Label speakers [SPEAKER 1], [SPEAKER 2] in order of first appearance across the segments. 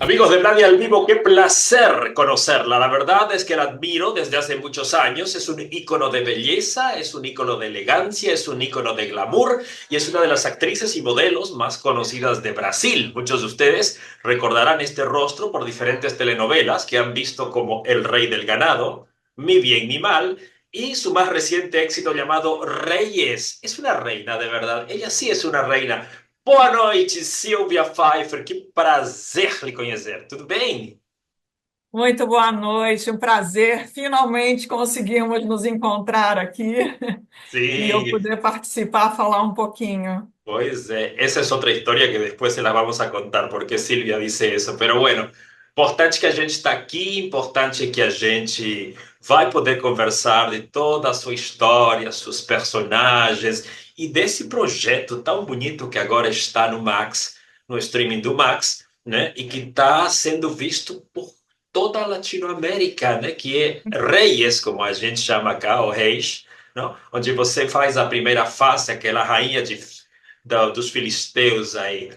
[SPEAKER 1] Amigos de Blandi al Vivo, qué placer conocerla. La verdad es que la admiro desde hace muchos años. Es un ícono de belleza, es un ícono de elegancia, es un ícono de glamour y es una de las actrices y modelos más conocidas de Brasil. Muchos de ustedes recordarán este rostro por diferentes telenovelas que han visto como El Rey del Ganado, Mi Bien, Mi Mal y su más reciente éxito llamado Reyes. Es una reina de verdad. Ella sí es una reina. Boa noite, Silvia Pfeiffer. Que prazer lhe conhecer. Tudo bem?
[SPEAKER 2] Muito boa noite, um prazer. Finalmente conseguimos nos encontrar aqui e eu
[SPEAKER 1] Sí,
[SPEAKER 2] poder participar, falar um pouquinho.
[SPEAKER 1] pues essa é outra história que depois se la vamos a contar, porque Silvia disse isso. Pero bueno, importante que a gente está aqui, importante que a gente vai poder conversar de toda a sua história, seus personagens e desse projeto tão bonito que agora está no Max, no streaming do Max, né? E que está sendo visto por toda a Latinoamérica, né? Que é Reyes, como a gente chama cá, ou Reis, não? Onde você faz a primeira face, aquela rainha dos filisteus aí.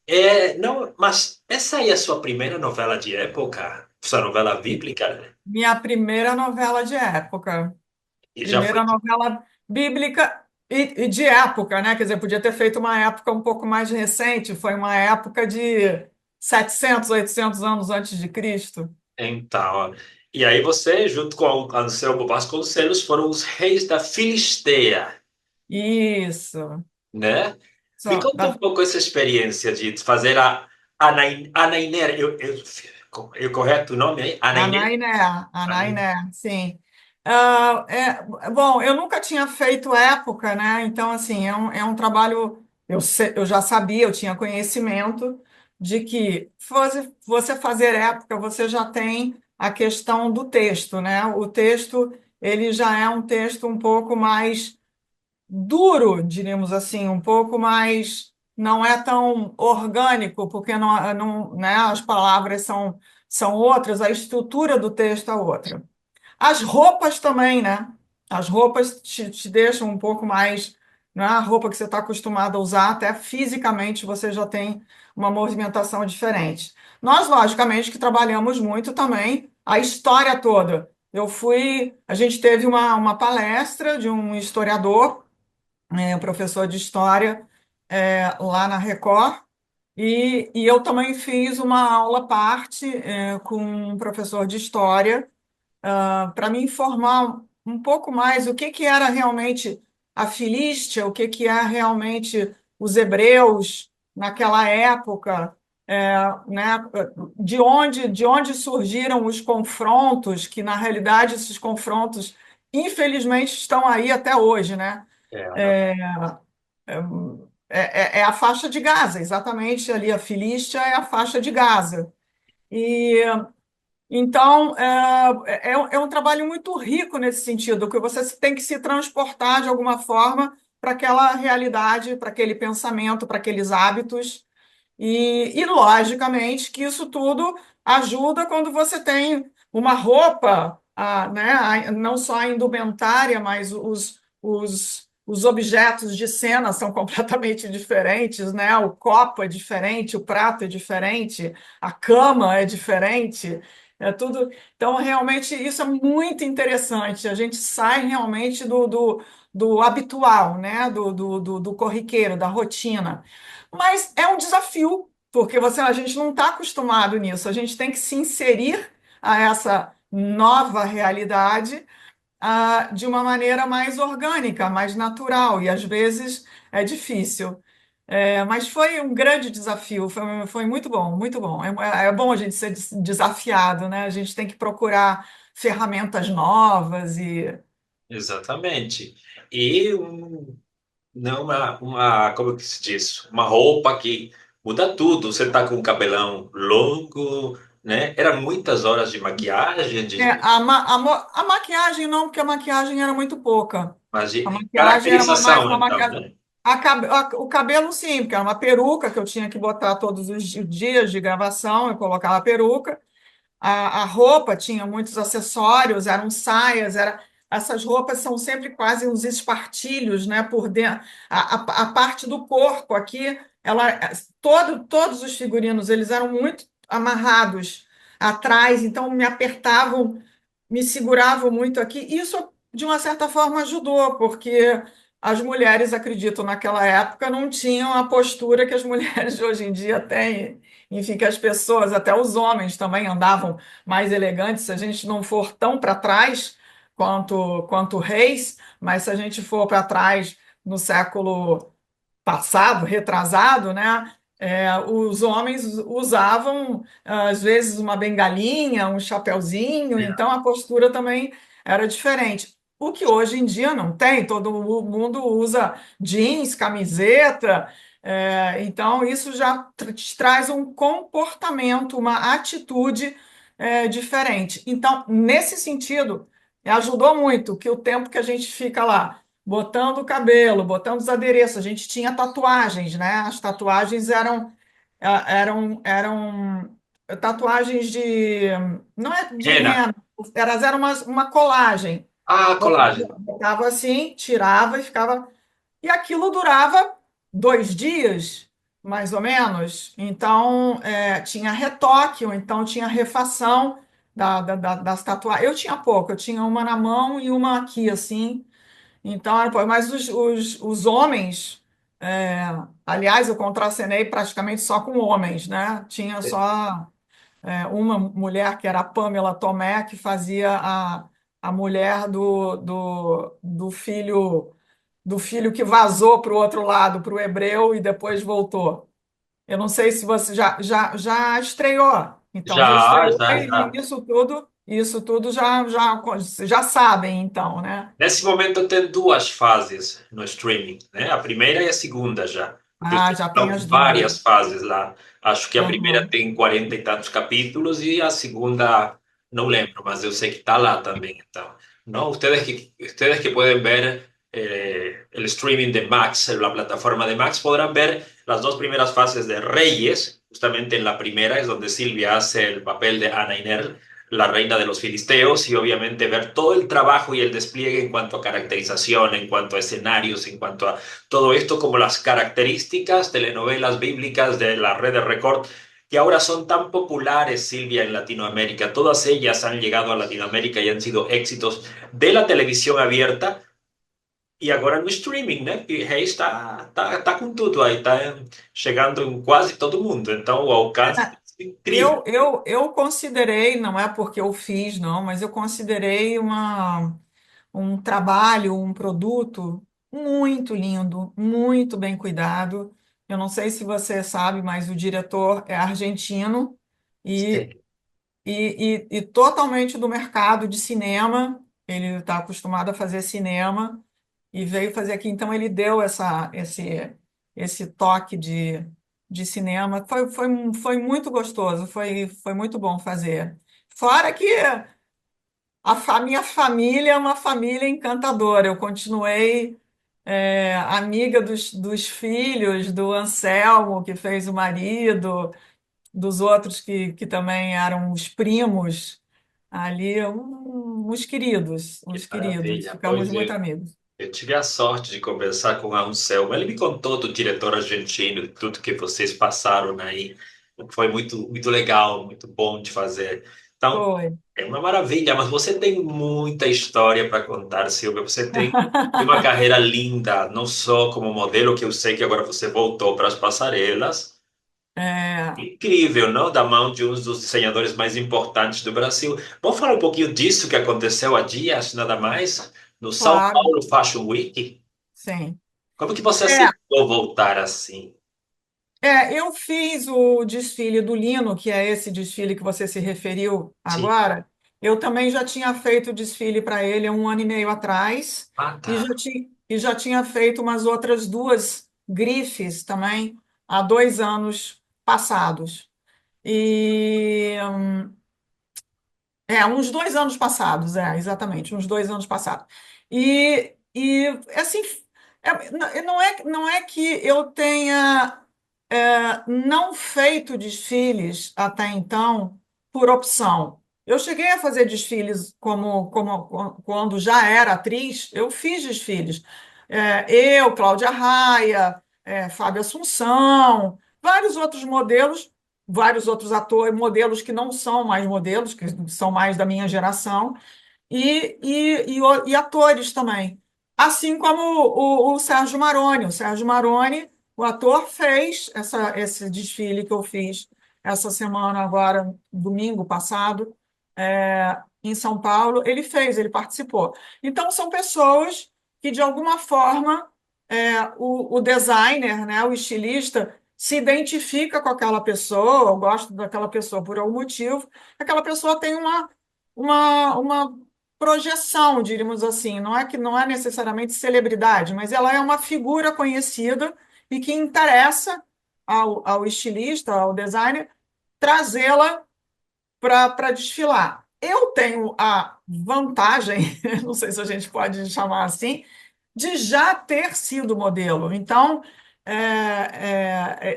[SPEAKER 1] É, não, mas essa aí é a sua primeira novela de época? Sua novela bíblica, né?
[SPEAKER 2] Minha primeira novela de época,
[SPEAKER 1] E já foi.
[SPEAKER 2] primeira novela bíblica e de época, né? Quer dizer, podia ter feito uma época um pouco mais recente, foi uma época de 700, 800 anos antes de Cristo.
[SPEAKER 1] Então, e aí você, junto com o Anselmo Vasconcelos, foram os reis da Filisteia,
[SPEAKER 2] Isso.
[SPEAKER 1] né? Me
[SPEAKER 2] Só,
[SPEAKER 1] conta um pouco essa experiência de fazer a Anainé, eu correto o nome aí? Anainé?
[SPEAKER 2] Anainé, Anainé, sim. Bom, eu nunca tinha feito época, né? Então, assim, é um trabalho. Eu já sabia, eu tinha conhecimento de que você fazer época, você já tem a questão do texto, né? O texto, ele já é um texto um pouco mais duro, diríamos assim, um pouco mais, não é tão orgânico, porque não, né, as palavras são outras, a estrutura do texto é outra. As roupas também, né? As roupas te deixam um pouco mais, não é a roupa que você está acostumado a usar, até fisicamente você já tem uma movimentação diferente. Nós, logicamente, que trabalhamos muito também a história toda. A gente teve uma palestra de um historiador, professor de história, lá na Record, e eu também fiz uma aula à parte, com um professor de história, para me informar um pouco mais o que era realmente a Filístia, o que é realmente os hebreus naquela época, né, de onde surgiram os confrontos, que na realidade esses confrontos, infelizmente, estão aí até hoje, né?
[SPEAKER 1] É,
[SPEAKER 2] É, é a faixa de Gaza, exatamente ali, a Filístia é a faixa de Gaza. E então é um trabalho muito rico nesse sentido, que você tem que se transportar de alguma forma para aquela realidade, para aquele pensamento, para aqueles hábitos. E logicamente que isso tudo ajuda quando você tem uma roupa, né, não só a indumentária, mas os objetos de cena são completamente diferentes, né? O copo é diferente, o prato é diferente, a cama é diferente, é tudo. Então, realmente, isso é muito interessante. A gente sai realmente do habitual, né? Do corriqueiro, da rotina. Mas é um desafio, porque a gente não está acostumado nisso. A gente tem que se inserir a essa nova realidade, de uma maneira mais orgânica, mais natural, e às vezes é difícil. Mas foi um grande desafio, foi muito bom, muito bom. É bom a gente ser desafiado, né? A gente tem que procurar ferramentas novas e.
[SPEAKER 1] exatamente. E não como que se diz? Uma roupa que muda tudo. Você tá com o cabelão longo, né? Era muitas horas de maquiagem,
[SPEAKER 2] A maquiagem não, porque a maquiagem era muito pouca. A maquiagem era mais
[SPEAKER 1] caracterização,
[SPEAKER 2] uma
[SPEAKER 1] então,
[SPEAKER 2] maquiagem.
[SPEAKER 1] né?
[SPEAKER 2] O cabelo, sim, porque era uma peruca que eu tinha que botar todos os dias de gravação, eu colocava a peruca. A roupa tinha muitos acessórios, eram saias, essas roupas são sempre quase uns espartilhos, né, por dentro. A parte do corpo aqui, todos os figurinos, eles eram muito amarrados atrás, então me apertavam, me seguravam muito aqui. Isso, de uma certa forma, ajudou, porque as mulheres, acredito, naquela época não tinham a postura que as mulheres de hoje em dia têm. Enfim, que as pessoas, até os homens também andavam mais elegantes. Se a gente não for tão para trás quanto reis, mas se a gente for para trás no século passado, retrasado, né? Os homens usavam, às vezes, uma bengalinha, um chapeuzinho, então a postura também era diferente. O que hoje em dia não tem, todo mundo usa jeans, camiseta, então isso já te traz um comportamento, uma atitude, diferente. Então, nesse sentido, ajudou muito que o tempo que a gente fica lá botando o cabelo, botando os adereços. A gente tinha tatuagens, né? As tatuagens eram tatuagens de, não é de
[SPEAKER 1] Rena.
[SPEAKER 2] rena, era uma colagem.
[SPEAKER 1] Ah, colagem.
[SPEAKER 2] Botava assim, tirava e ficava. E aquilo durava 2 dias, mais ou menos. Então, tinha retoque, ou então tinha refação das tatuagens. Eu tinha pouco, eu tinha uma na mão e uma aqui, assim. Então, pô, mas os homens, é, aliás, eu contracenei praticamente só com homens, né? Tinha só uma mulher que era a Pamela Tomé, que fazia a mulher do filho que vazou para o outro lado, para o hebreu, e depois voltou. Eu não sei se você já estreou. Então, já
[SPEAKER 1] Já,
[SPEAKER 2] estreou
[SPEAKER 1] já,
[SPEAKER 2] e
[SPEAKER 1] já.
[SPEAKER 2] isso tudo já sabem, então, né?
[SPEAKER 1] Nesse momento tem duas fases no streaming, né? A primeira e a segunda já. Porque
[SPEAKER 2] Ah, já tem
[SPEAKER 1] são
[SPEAKER 2] as duas.
[SPEAKER 1] várias fases lá. Acho que a primeira
[SPEAKER 2] Aham.
[SPEAKER 1] tem 40 e tantos capítulos e a segunda não lembro, mas eu sei que está lá também. Então, no, ustedes que pueden ver el streaming de Max, la plataforma de Max, podrán ver las dos primeras fases de Reyes. Justamente en la primera es donde Silvia hace el papel de Ana Inel, la reina de los filisteos, y obviamente ver todo el trabajo y el despliegue en cuanto a caracterización, en cuanto a escenarios, en cuanto a todo esto, como las características telenovelas bíblicas de la red de Record, que ahora son tan populares, Silvia, en Latinoamérica. Todas ellas han llegado a Latinoamérica y han sido éxitos de la televisión abierta e agora no streaming, né? Que Reis está com tudo aí, está chegando em quase todo mundo. Então o alcance tem sido incrível.
[SPEAKER 2] Eu considerei, não é porque eu fiz, não, mas eu considerei um trabalho, um produto muito lindo, muito bem cuidado. Eu não sei se você sabe, mas o diretor é argentino e,
[SPEAKER 1] Sim,
[SPEAKER 2] e totalmente do mercado de cinema. Ele está acostumado a fazer cinema e veio fazer aqui. Então, ele deu esse toque de cinema. Foi muito gostoso, foi muito bom fazer. Fora que minha família é uma família encantadora. Eu continuei amiga dos filhos, do Anselmo, que fez o marido, dos outros que também eram os primos ali, uns queridos,
[SPEAKER 1] que
[SPEAKER 2] uns queridos.
[SPEAKER 1] maravilha.
[SPEAKER 2] Ficamos
[SPEAKER 1] Pois
[SPEAKER 2] muito amigos.
[SPEAKER 1] eu tive a sorte de conversar com a Anselmo. Ele me contou do diretor argentino, de tudo que vocês passaram aí. Foi muito, muito legal, muito bom de fazer. Então,
[SPEAKER 2] Foi.
[SPEAKER 1] é uma maravilha, mas você tem muita história para contar, Silvia. Você tem uma carreira linda, não só como modelo, que eu sei que agora você voltou para as passarelas.
[SPEAKER 2] É,
[SPEAKER 1] Incrível, não? Da mão de um dos desenhadores mais importantes do Brasil. Vamos falar um pouquinho disso que aconteceu há dias, nada mais, no São
[SPEAKER 2] claro,
[SPEAKER 1] Paulo Fashion Week?
[SPEAKER 2] sim.
[SPEAKER 1] Como que você
[SPEAKER 2] É,
[SPEAKER 1] aceitou voltar assim?
[SPEAKER 2] eu fiz o desfile do Lino, que é esse desfile que você se referiu
[SPEAKER 1] Sim.
[SPEAKER 2] agora. Eu também já tinha feito o desfile para ele há um ano e meio atrás,
[SPEAKER 1] Ah,
[SPEAKER 2] e
[SPEAKER 1] tá.
[SPEAKER 2] já tinha feito umas outras duas grifes também há 2 anos passados. E uns 2 anos passados, exatamente, uns 2 anos passados. E assim, não é que eu tenha não feito desfiles até então por opção. Eu cheguei a fazer desfiles quando já era atriz, eu fiz desfiles. Cláudia Raia, Fábio Assunção, vários outros modelos vários outros atores, modelos que não são mais modelos, que são mais da minha geração, e atores também. Assim como o Sérgio Maroni. O Sérgio Maroni, o ator, fez esse desfile que eu fiz essa semana, agora, domingo passado, em São Paulo. Ele participou. Então, são pessoas que, de alguma forma, o designer, né, o estilista, se identifica com aquela pessoa, ou gosta daquela pessoa por algum motivo, aquela pessoa tem uma projeção, diríamos assim, não é necessariamente celebridade, mas ela é uma figura conhecida e que interessa ao estilista, ao designer, trazê-la para desfilar. Eu tenho a vantagem, não sei se a gente pode chamar assim, de já ter sido modelo. Então,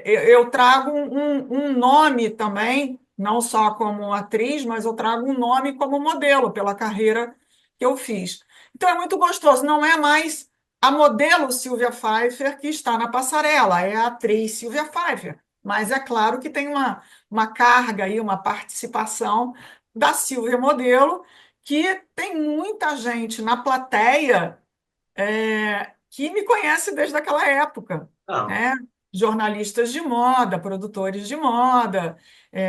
[SPEAKER 2] eu trago um nome também, não só como atriz, mas eu trago um nome como modelo pela carreira que eu fiz. Então, é muito gostoso. Não é mais a modelo Silvia Pfeiffer que está na passarela, é a atriz Silvia Pfeiffer. Mas é claro que tem uma carga aí, uma participação da Silvia Modelo, que tem muita gente na plateia que me conhece desde aquela época,
[SPEAKER 1] Não.
[SPEAKER 2] né? Jornalistas de moda, produtores de moda,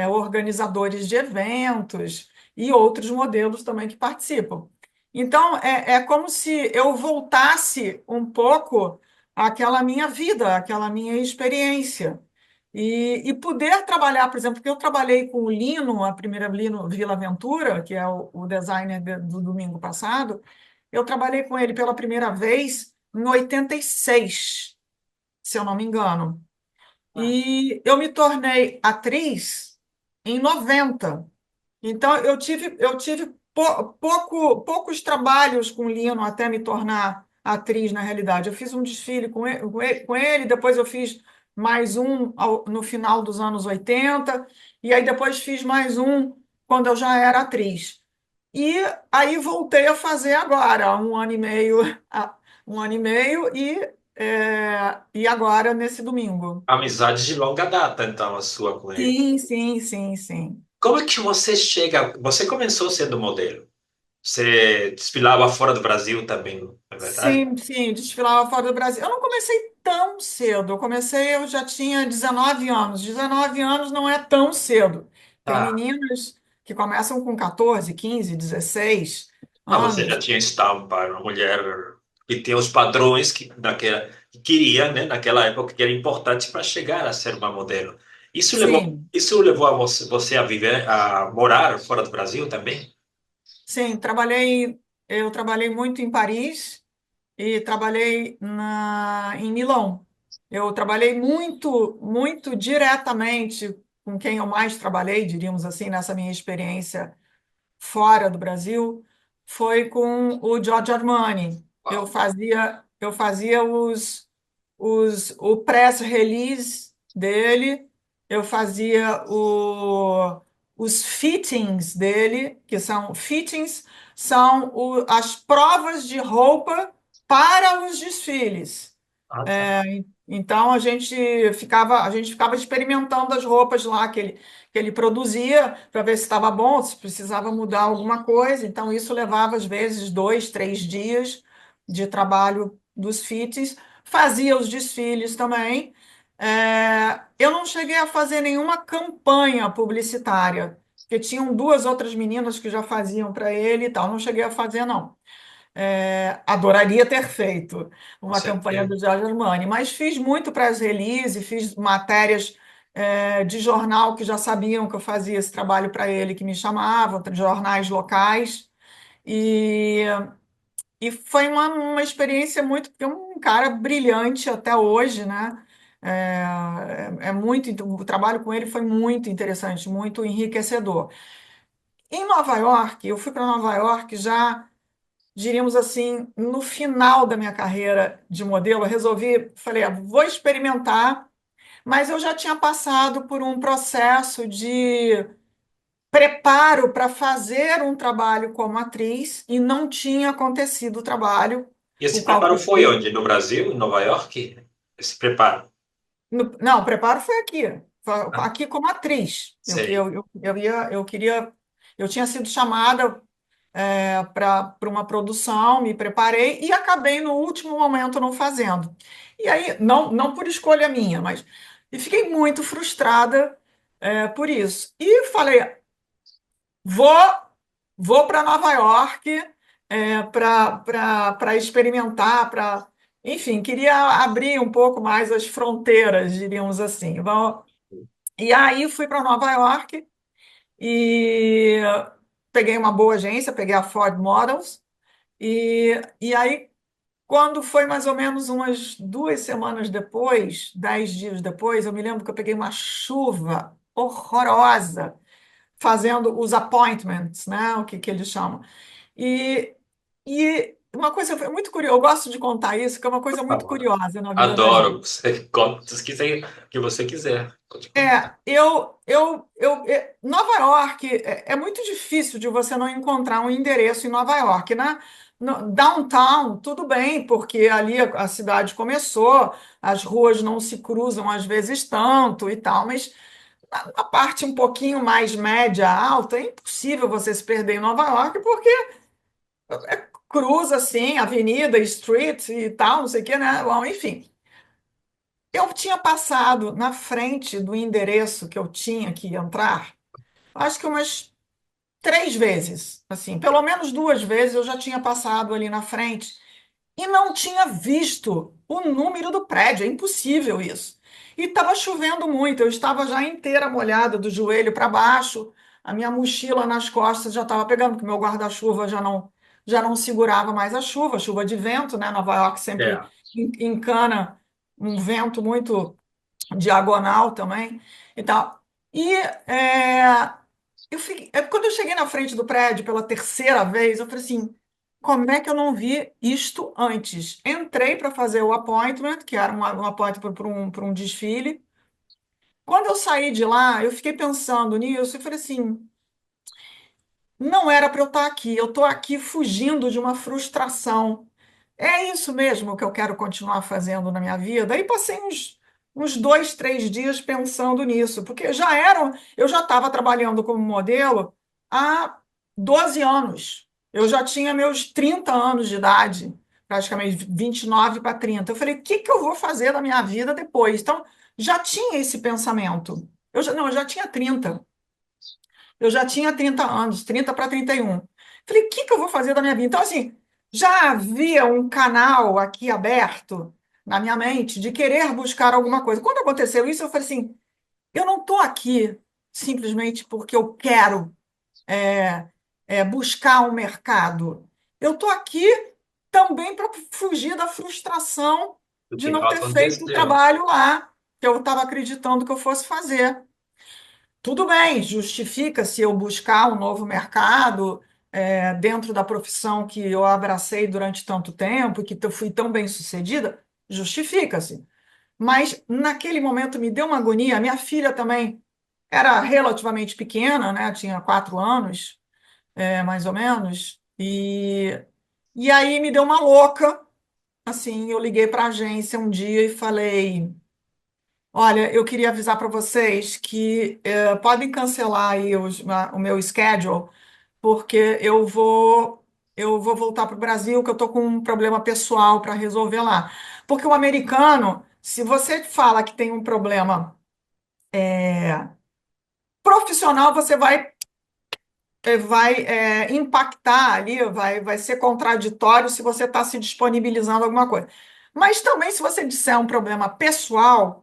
[SPEAKER 2] organizadores de eventos e outros modelos também que participam. Então, é como se eu voltasse um pouco àquela minha vida, àquela minha experiência. E poder trabalhar, por exemplo, porque eu trabalhei com o Lino, a primeira Lino Vila Aventura, que é o designer do domingo passado, eu trabalhei com ele pela primeira vez em 86, se eu não me engano. E eu me tornei atriz em 90. Então, eu tive poucos trabalhos com o Lino até me tornar atriz, na realidade. Eu fiz um desfile com ele, depois eu fiz mais um no final dos anos 80, e aí depois fiz mais um quando eu já era atriz. E aí voltei a fazer agora, há um ano e meio, um ano e meio, e agora nesse domingo.
[SPEAKER 1] Amizade de longa data, então, a sua com ele.
[SPEAKER 2] Sim, sim, sim, sim.
[SPEAKER 1] Como é que você chega? Você começou sendo modelo. Você desfilava fora do Brasil também, não é verdade?
[SPEAKER 2] Sim, sim, desfilava fora do Brasil. Eu não comecei tão cedo. Eu já tinha 19 anos. 19 anos não é tão cedo. Tem
[SPEAKER 1] Ah,
[SPEAKER 2] meninas que começam com 14, 15, 16
[SPEAKER 1] mas você já
[SPEAKER 2] anos.
[SPEAKER 1] tinha estampa, era uma mulher que tem os padrões que queria, né, naquela época, que era importante para chegar a ser uma modelo.
[SPEAKER 2] Sim,
[SPEAKER 1] Isso levou a você a viver, a morar fora do Brasil também?
[SPEAKER 2] sim, eu trabalhei muito em Paris e trabalhei em Milão. Eu trabalhei muito, muito diretamente com quem eu mais trabalhei, diríamos assim, nessa minha experiência fora do Brasil, foi com o Giorgio Armani. Eu
[SPEAKER 1] Uau.
[SPEAKER 2] fazia, eu fazia o press release dele, eu fazia os fittings dele, as provas de roupa para os desfiles.
[SPEAKER 1] Ah, tá.
[SPEAKER 2] Então a gente ficava experimentando as roupas lá que ele produzia para ver se estava bom, se precisava mudar alguma coisa. Então isso levava às vezes 2, 3 dias de trabalho dos fittings. Fazia os desfiles também. Eu não cheguei a fazer nenhuma campanha publicitária, porque tinham duas outras meninas que já faziam para ele e tal. Não cheguei a fazer, não. Adoraria ter feito
[SPEAKER 1] Com
[SPEAKER 2] uma campanha
[SPEAKER 1] certeza.
[SPEAKER 2] do Giorgio Armani, mas fiz muito press release, fiz matérias de jornal que já sabiam que eu fazia esse trabalho para ele, que me chamavam, jornais locais, e, e foi uma experiência muito, porque é um cara brilhante até hoje, né? O trabalho com ele foi muito interessante, muito enriquecedor. Em Nova York, eu fui para Nova York já, diríamos assim, no final da minha carreira de modelo, eu falei, vou experimentar, mas eu já tinha passado por um processo de preparo para fazer um trabalho como atriz e não tinha acontecido o trabalho,
[SPEAKER 1] E
[SPEAKER 2] o
[SPEAKER 1] esse
[SPEAKER 2] qual
[SPEAKER 1] preparo
[SPEAKER 2] eu
[SPEAKER 1] foi
[SPEAKER 2] fui.
[SPEAKER 1] onde? No Brasil, em Nova York? Esse preparo.
[SPEAKER 2] Não, o preparo foi aqui.
[SPEAKER 1] Ah,
[SPEAKER 2] aqui como atriz.
[SPEAKER 1] sei.
[SPEAKER 2] Eu tinha sido chamada para uma produção, me preparei e acabei no último momento não fazendo. E aí, não por escolha minha, mas e fiquei muito frustrada por isso. E falei, vou, vou para Nova York para experimentar, enfim, queria abrir um pouco mais as fronteiras, diríamos assim. E aí fui para Nova York e peguei uma boa agência, peguei a Ford Models. E aí, quando foi mais ou menos umas 2 semanas depois, 10 dias depois, eu me lembro que eu peguei uma chuva horrorosa fazendo os appointments, né? Que eles chamam. E, e uma coisa foi muito curiosa, eu gosto de contar isso, que é uma
[SPEAKER 1] Por
[SPEAKER 2] coisa muito
[SPEAKER 1] favor.
[SPEAKER 2] curiosa na vida da gente.
[SPEAKER 1] Adoro. Você conta o que você quiser. Pode contar.
[SPEAKER 2] Nova York é muito difícil de você não encontrar um endereço em Nova York, né? No downtown, tudo bem, porque ali a cidade começou, as ruas não se cruzam às vezes tanto e tal, mas na parte um pouquinho mais média, alta, é impossível você se perder em Nova York, porque cruza assim, avenida, street e tal, não sei o quê, né? Bom, enfim. Eu tinha passado na frente do endereço que eu tinha que entrar, acho que umas 3 vezes, assim, pelo menos 2 vezes eu já tinha passado ali na frente e não tinha visto o número do prédio, é impossível isso. E estava chovendo muito, eu estava já inteira molhada do joelho para baixo, a minha mochila nas costas já estava pegando, porque meu guarda-chuva já não segurava mais a chuva de vento, né? Nova York sempre
[SPEAKER 1] É.
[SPEAKER 2] encana um vento muito diagonal também e tal. E quando eu cheguei na frente do prédio pela terceira vez, eu falei assim, como é que eu não vi isto antes? Entrei para fazer o appointment, que era um appointment para um desfile. Quando eu saí de lá, eu fiquei pensando nisso e falei assim, não era para eu estar aqui, eu estou aqui fugindo de uma frustração. É isso mesmo que eu quero continuar fazendo na minha vida. Aí passei uns 2, 3 dias pensando nisso, porque eu já estava trabalhando como modelo há 12 anos. Eu já tinha meus 30 anos de idade, praticamente 29 para 30. Eu falei, o que que eu vou fazer da minha vida depois? Então, já tinha esse pensamento. Não, eu já tinha 30. Eu já tinha 30 anos, 30 para 31. Falei, o que que eu vou fazer da minha vida? Então, assim, já havia um canal aqui aberto na minha mente de querer buscar alguma coisa. Quando aconteceu isso, eu falei assim, eu não estou aqui simplesmente porque eu quero buscar um mercado. Eu estou aqui também para fugir da frustração
[SPEAKER 1] O
[SPEAKER 2] de
[SPEAKER 1] que
[SPEAKER 2] não ter feito o
[SPEAKER 1] aconteceu?
[SPEAKER 2] trabalho lá que eu estava acreditando que eu fosse fazer. Tudo bem, justifica-se eu buscar um novo mercado dentro da profissão que eu abracei durante tanto tempo e que eu fui tão bem sucedida, justifica-se. Mas naquele momento me deu uma agonia. Minha filha também era relativamente pequena, né? Tinha 4 anos, mais ou menos, e aí me deu uma louca. Assim, eu liguei para a agência um dia e falei. Olha, eu queria avisar para vocês que podem cancelar aí o meu schedule, porque eu vou voltar para o Brasil, que eu estou com um problema pessoal para resolver lá. Porque o americano, se você fala que tem um problema profissional, você vai impactar ali, vai ser contraditório se você está se disponibilizando alguma coisa. Mas também, se você disser um problema pessoal,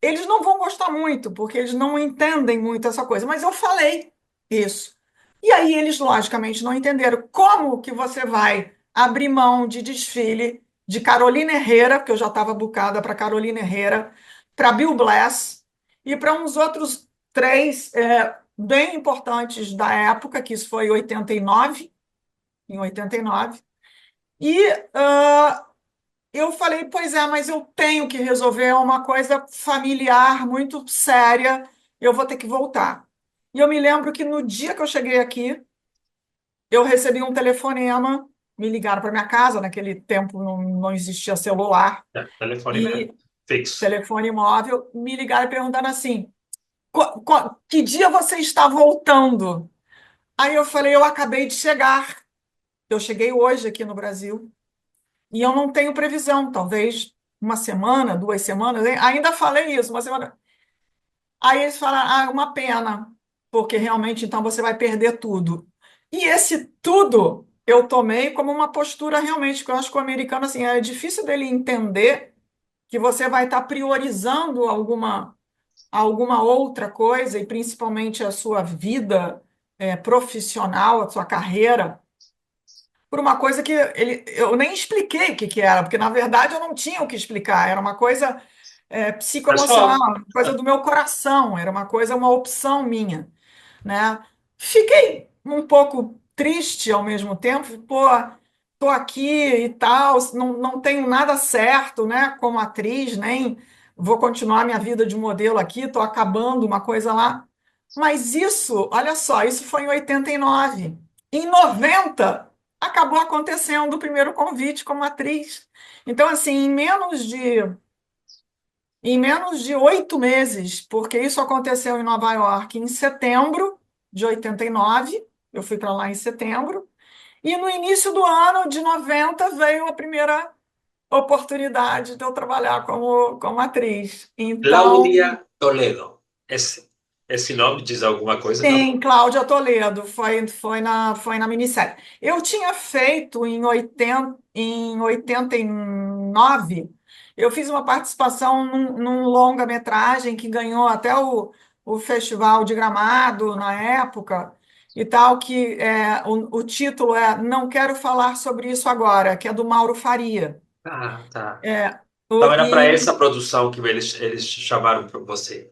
[SPEAKER 2] eles não vão gostar muito, porque eles não entendem muito essa coisa. Mas eu falei isso. E aí eles, logicamente, não entenderam como que você vai abrir mão de desfile de Carolina Herrera, porque eu já estava bucada para Carolina Herrera, para Bill Blass e para uns outros três bem importantes da época, que isso foi em 89. Eu falei, pois é, mas eu tenho que resolver é uma coisa familiar muito séria, eu vou ter que voltar. E eu me lembro que no dia que eu cheguei aqui, eu recebi um telefonema, me ligaram para minha casa, naquele tempo não existia celular,
[SPEAKER 1] É, telefone
[SPEAKER 2] e
[SPEAKER 1] fixo.
[SPEAKER 2] telefone móvel, me ligaram perguntando assim: que dia você está voltando? Aí eu falei, eu acabei de chegar. Eu cheguei hoje aqui no Brasil e eu não tenho previsão, talvez uma semana, 2 semanas. Ainda falei isso, uma semana. Aí eles falaram, ah, é uma pena, porque realmente então você vai perder tudo. E esse tudo eu tomei como uma postura realmente, que eu acho que o americano assim, é difícil dele entender que você vai estar priorizando alguma outra coisa, e principalmente a sua vida profissional, a sua carreira, por uma coisa que eu nem expliquei o que que era, porque na verdade eu não tinha o que explicar, era uma coisa psicoemocional,
[SPEAKER 1] Pessoal,
[SPEAKER 2] uma coisa do meu coração, era uma coisa, uma opção minha, né? Fiquei um pouco triste ao mesmo tempo, pô, tô aqui e tal, não tenho nada certo, né, como atriz, nem vou continuar minha vida de modelo aqui, tô acabando uma coisa lá. Mas isso, olha só, isso foi em 89. Em 90, acabou acontecendo o primeiro convite como atriz. Então, assim, em menos de 8 meses, porque isso aconteceu em Nova York em setembro de 89, eu fui para lá em setembro, e no início do ano de 90 veio a primeira oportunidade de eu trabalhar como atriz. Então,
[SPEAKER 1] Cláudia Toledo. Esse nome diz alguma coisa também?
[SPEAKER 2] sim, Cláudia Toledo, foi na minissérie. Eu tinha feito em 89, eu fiz uma participação num longa-metragem que ganhou até o Festival de Gramado na época, e tal, que o título é Não Quero Falar Sobre Isso Agora, que é do Mauro Faria.
[SPEAKER 1] Ah, tá.
[SPEAKER 2] É,
[SPEAKER 1] Então era para
[SPEAKER 2] e
[SPEAKER 1] essa produção que eles chamaram para você,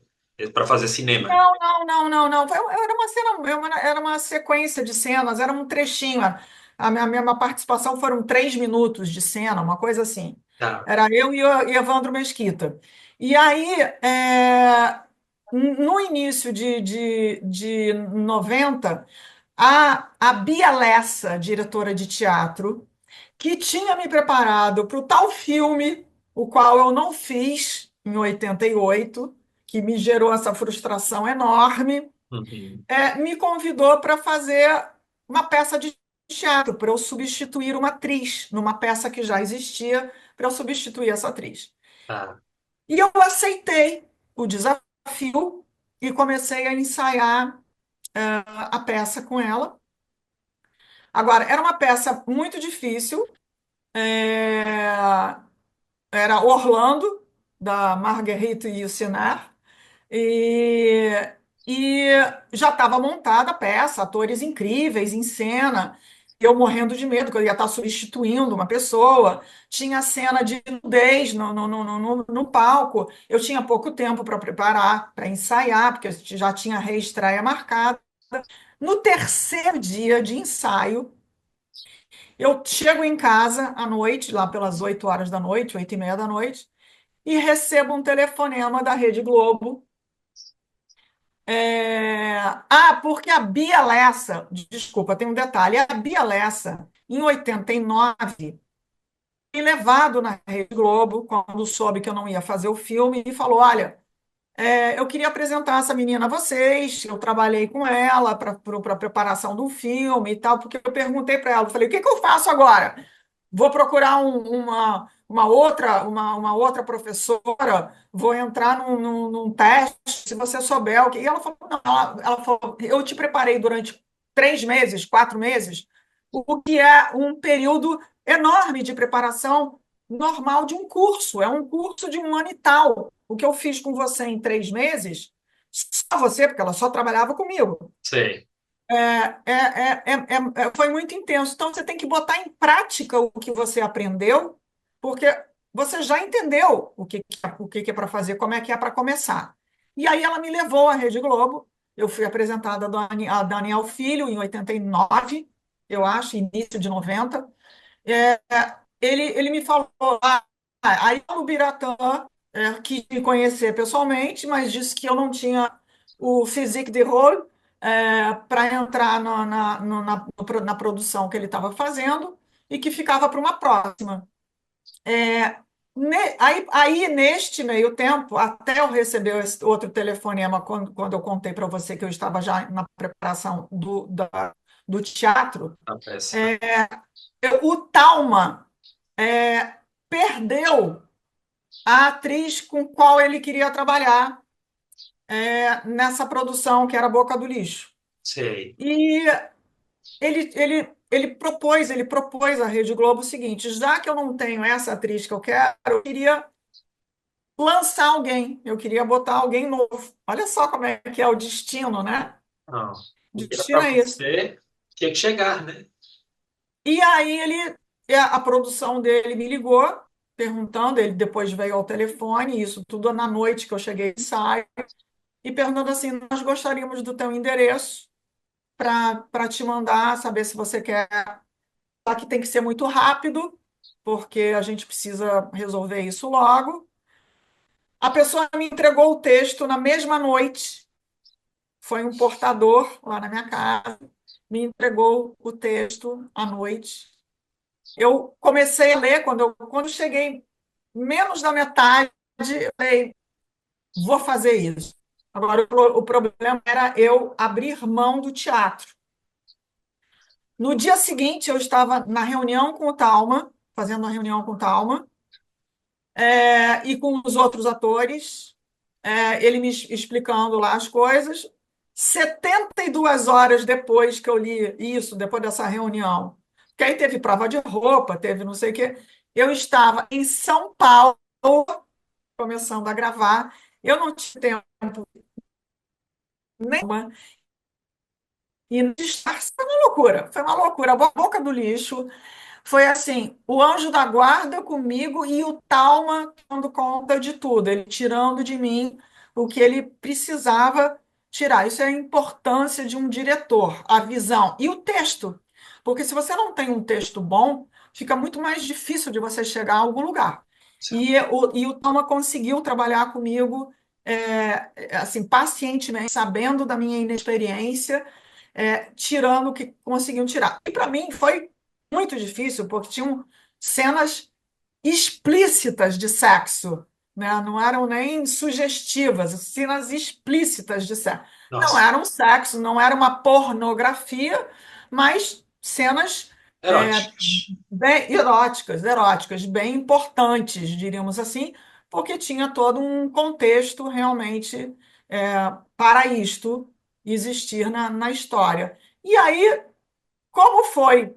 [SPEAKER 1] para fazer cinema.
[SPEAKER 2] não, não, não, não, não. Era uma cena, era uma sequência de cenas, era um trechinho. A minha participação foram 3 minutos de cena, uma coisa assim.
[SPEAKER 1] Tá.
[SPEAKER 2] Era eu e Evandro Mesquita. E aí, no início de 90, a Bia Lessa, diretora de teatro, que tinha me preparado para o tal filme, o qual eu não fiz em 88, que me gerou essa frustração enorme,
[SPEAKER 1] Uhum.
[SPEAKER 2] me convidou para fazer uma peça de teatro, para eu substituir uma atriz, numa peça que já existia, para eu substituir essa atriz.
[SPEAKER 1] Tá.
[SPEAKER 2] E eu aceitei o desafio e comecei a ensaiar a peça com ela. Agora, era uma peça muito difícil, é, era Orlando, da Marguerite Yourcenar, e, e já estava montada a peça, atores incríveis em cena, eu morrendo de medo, que eu ia estar substituindo uma pessoa, tinha cena de nudez no palco, eu tinha pouco tempo para preparar, para ensaiar, porque eu já tinha reestreia marcada. No terceiro dia de ensaio, eu chego em casa à noite, lá pelas 8 horas da noite, 8h30 da noite, e recebo um telefonema da Rede Globo. Porque a Bia Lessa, desculpa, tem um detalhe, a Bia Lessa, em 89, me levado na Rede Globo, quando soube que eu não ia fazer o filme, e falou: Olha, eu queria apresentar essa menina a vocês, eu trabalhei com ela para a preparação do filme e tal, porque eu perguntei para ela, eu falei: O que que eu faço agora? Vou procurar uma outra professora, vou entrar num teste, se você souber o que. E ela falou, não, ela falou, eu te preparei durante 3 meses, 4 meses, o que é um período enorme de preparação normal de um curso, é um curso de 1 ano e tal. O que eu fiz com você em 3 meses, só você, porque ela só trabalhava comigo.
[SPEAKER 1] Sei.
[SPEAKER 2] Foi muito intenso. Então, você tem que botar em prática o que você aprendeu, porque você já entendeu o que é para fazer, como é que é para começar. E aí ela me levou à Rede Globo. Eu fui apresentada a Daniel Filho em 89, eu acho, início de 90. É, ele me falou, aí o Biratã quis me conhecer pessoalmente, mas disse que eu não tinha o physique de rôle para entrar na produção que ele estava fazendo e que ficava para uma próxima. Aí, neste meio tempo, até eu receber esse outro telefonema, quando eu contei para você que eu estava já na preparação do teatro,
[SPEAKER 1] A peça.
[SPEAKER 2] é, o Talma perdeu a atriz com qual ele queria trabalhar nessa produção que era Boca do Lixo.
[SPEAKER 1] Sei.
[SPEAKER 2] E ele propôs à Rede Globo o seguinte: já que eu não tenho essa atriz que eu quero, eu queria lançar alguém, eu queria botar alguém novo. Olha só como é que é o destino, né?
[SPEAKER 1] Não. O que era
[SPEAKER 2] Destino
[SPEAKER 1] para
[SPEAKER 2] é isso.
[SPEAKER 1] você tinha que chegar, né?
[SPEAKER 2] E aí a produção dele me ligou, perguntando, ele depois veio ao telefone, isso tudo na noite que eu cheguei e ensaio, e perguntando assim: nós gostaríamos do teu endereço para te mandar, saber se você quer. Só que tem que ser muito rápido, porque a gente precisa resolver isso logo. A pessoa me entregou o texto na mesma noite. Foi um portador lá na minha casa, me entregou o texto à noite. Eu comecei a ler, quando cheguei menos da metade, eu falei, vou fazer isso. Agora, o problema era eu abrir mão do teatro. No dia seguinte, eu estava na reunião com o Talma, fazendo uma reunião com o Talma, e com os outros atores, ele me explicando lá as coisas. 72 horas depois que eu li isso, depois dessa reunião, que aí teve prova de roupa, teve não sei o quê, eu estava em São Paulo, começando a gravar, eu não tinha tempo nenhuma, e foi uma loucura, foi uma loucura. A Boca do Lixo foi assim, o anjo da guarda comigo e o Talma dando conta de tudo, ele tirando de mim o que ele precisava tirar. Isso é a importância de um diretor, a visão e o texto. Porque se você não tem um texto bom, fica muito mais difícil de você chegar a algum lugar. E o Talma conseguiu trabalhar comigo assim, pacientemente, sabendo da minha inexperiência, tirando o que conseguiam tirar. E para mim foi muito difícil, porque tinham cenas explícitas de sexo, né? Não eram nem sugestivas, cenas explícitas de sexo. Não
[SPEAKER 1] Nossa,
[SPEAKER 2] era um sexo, não era uma pornografia, mas cenas é,
[SPEAKER 1] eróticos.
[SPEAKER 2] bem eróticas, bem importantes, diríamos assim, porque tinha todo um contexto realmente para isto existir na história. E aí, como foi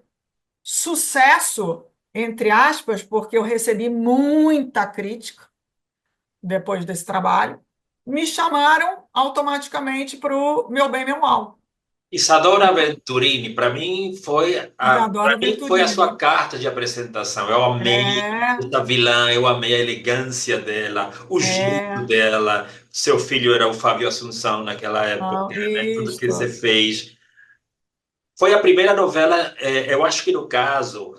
[SPEAKER 2] sucesso, entre aspas, porque eu recebi muita crítica depois desse trabalho, me chamaram automaticamente para o Meu Bem, Meu Mal.
[SPEAKER 1] Isadora Venturini,
[SPEAKER 2] Isadora
[SPEAKER 1] para mim foi a
[SPEAKER 2] Venturini.
[SPEAKER 1] sua carta de apresentação. Eu amei
[SPEAKER 2] É,
[SPEAKER 1] essa vilã, eu amei a elegância dela, o jeito
[SPEAKER 2] é,
[SPEAKER 1] dela. Seu filho era o Fábio Assunção naquela época,
[SPEAKER 2] não,
[SPEAKER 1] né? Tudo que você
[SPEAKER 2] isto.
[SPEAKER 1] fez. Foi a primeira novela, eu acho que no caso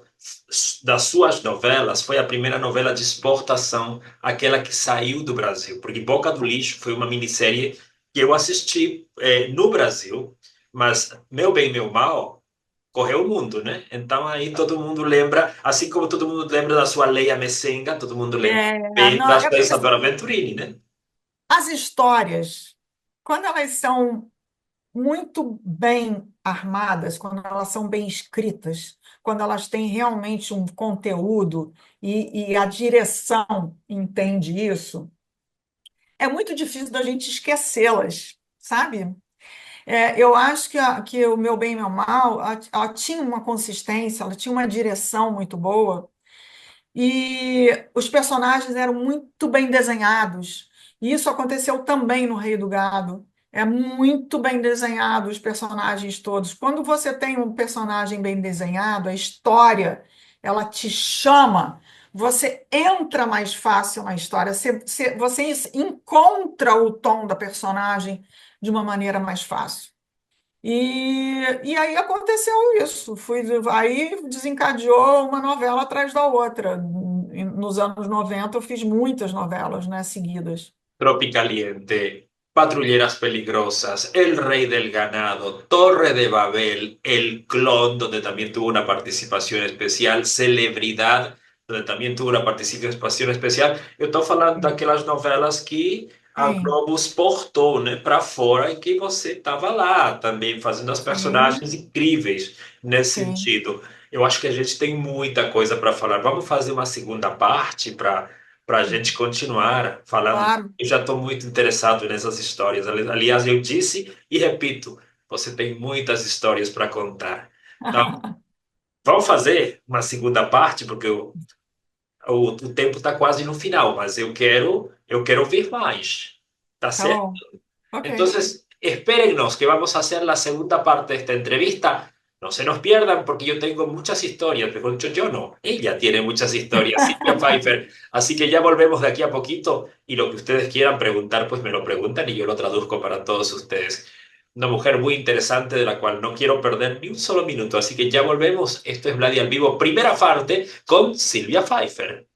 [SPEAKER 1] das suas novelas, foi a primeira novela de exportação, aquela que saiu do Brasil, porque Boca do Lixo foi uma minissérie que eu assisti no Brasil, mas Meu Bem, Meu Mal correu o mundo, né? Então aí todo mundo lembra, assim como todo mundo lembra da sua Leia Messenga, todo mundo lembra bem
[SPEAKER 2] Não,
[SPEAKER 1] da
[SPEAKER 2] é
[SPEAKER 1] sua
[SPEAKER 2] porque
[SPEAKER 1] Isadora
[SPEAKER 2] assim,
[SPEAKER 1] Venturini, né?
[SPEAKER 2] as histórias, quando elas são muito bem armadas, quando elas são bem escritas, quando elas têm realmente um conteúdo e a direção entende isso, é muito difícil da gente esquecê-las, sabe? Eu acho que o Meu Bem e Meu Mal, ela tinha uma consistência, ela tinha uma direção muito boa, e os personagens eram muito bem desenhados. E isso aconteceu também no Rei do Gado. É muito bem desenhado os personagens todos. Quando você tem um personagem bem desenhado, a história, ela te chama, você entra mais fácil na história, você encontra o tom da personagem de uma maneira mais fácil. E aí aconteceu isso. Aí desencadeou uma novela atrás da outra. Nos anos 90 eu fiz muitas novelas, né, seguidas.
[SPEAKER 1] Tropicaliente, Patrulleras Peligrosas, El Rey del Ganado, Torre de Babel, El Clon, donde también tuvo una participación especial, Celebridad, donde también tuvo una participación especial. Eu estou falando daquelas novelas que a
[SPEAKER 2] Sim,
[SPEAKER 1] Globo exportou, né, para fora e que você estava lá também fazendo as
[SPEAKER 2] sim,
[SPEAKER 1] personagens incríveis nesse
[SPEAKER 2] sim,
[SPEAKER 1] sentido. Eu acho que a gente tem muita coisa para falar. Vamos fazer uma segunda parte para a gente continuar falando.
[SPEAKER 2] claro.
[SPEAKER 1] Eu já estou muito interessado nessas histórias. Aliás, eu disse e repito, você tem muitas histórias para contar. Então, vamos fazer uma segunda parte, porque o tempo está quase no final, mas eu quero ouvir mais. ¿Tá
[SPEAKER 2] Tá
[SPEAKER 1] certo?
[SPEAKER 2] bom. Ok.
[SPEAKER 1] Entonces, espérennos que vamos a hacer la segunda parte de esta entrevista. No se nos pierdan porque yo tengo muchas historias, mejor dicho, yo no, ella tiene muchas historias, Silvia Pfeiffer. Así que ya volvemos de aquí a poquito y lo que ustedes quieran preguntar, pues me lo preguntan y yo lo traduzco para todos ustedes. Una mujer muy interesante de la cual no quiero perder ni un solo minuto, así que ya volvemos. Esto es Vladi al vivo, primera parte con Silvia Pfeiffer.